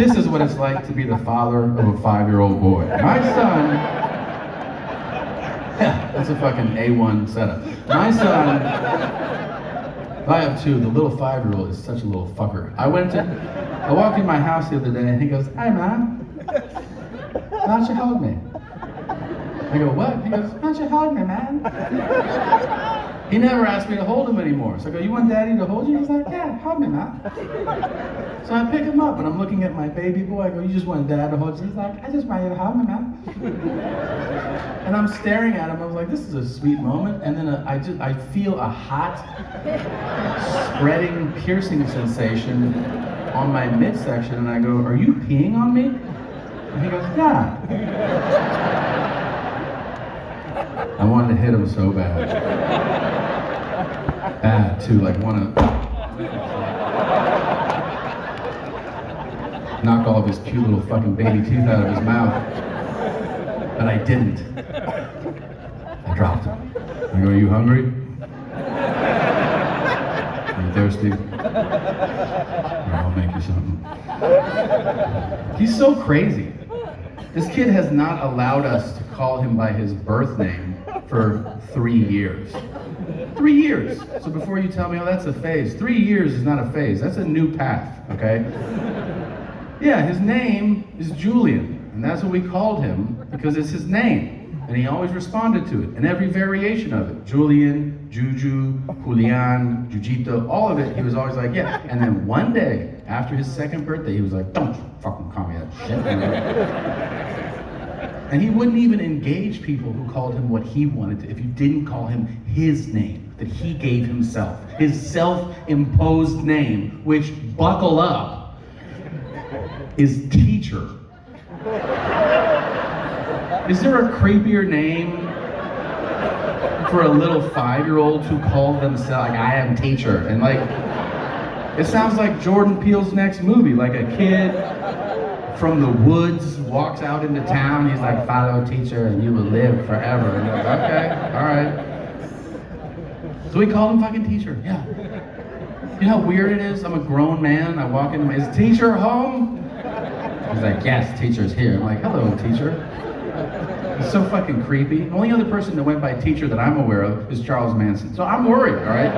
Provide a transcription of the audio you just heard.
This is what it's like to be the father of a 5-year-old boy. My son, yeah, that's a fucking A1 setup. My son, I have 2, the little 5-year-old is such a little fucker. I walked in my house the other day and he goes, "Hey man, why don't you hug me?" I go, "What?" He goes, "Why don't you hug me, man?" He never asked me to hold him anymore. So I go, "You want daddy to hold you?" He's like, "Yeah, hug me, man." So I pick him up and I'm looking at my baby boy. I go, "You just want dad to hold you?" He's like, "I just want you to hug me, man." And I'm staring at him. I was like, this is a sweet moment. And then I feel a hot, spreading, piercing sensation on my midsection. And I go, "Are you peeing on me?" And he goes, "Yeah." I wanted to hit him so bad. Bad too, like wanna knock all of his cute little fucking baby teeth out of his mouth. But I didn't. I dropped him. I go, "Are you hungry? Are you thirsty? Here, I'll make you something." He's so crazy. This kid has not allowed us to call him by his birth name for 3 years. 3 years. So before you tell me, "Oh, that's a phase," 3 years is not a phase. That's a new path, okay? Yeah, his name is Julian, and that's what we called him because it's his name. And he always responded to it, and every variation of it. Julian, Juju, Julian, Jujito, all of it, he was always like, yeah. And then one day, after his 2nd birthday, he was like, "Don't you fucking call me that shit." And he wouldn't even engage people who called him what he wanted to, if you didn't call him his name that he gave himself. His self-imposed name, which, buckle up, is teacher. Is there a creepier name for a little 5-year-old who called themselves, like, "I am teacher"? And like, it sounds like Jordan Peele's next movie, like a kid from the woods walks out into town, he's like, "Follow teacher and you will live forever." And you're like, okay, all right. So we called him fucking teacher, yeah. You know how weird it is? I'm a grown man, I walk in, "Is teacher home?" He's like, "Yes, teacher's here." I'm like, "Hello, teacher." It's so fucking creepy. The only other person that went by teacher that I'm aware of is Charles Manson. So I'm worried, all right?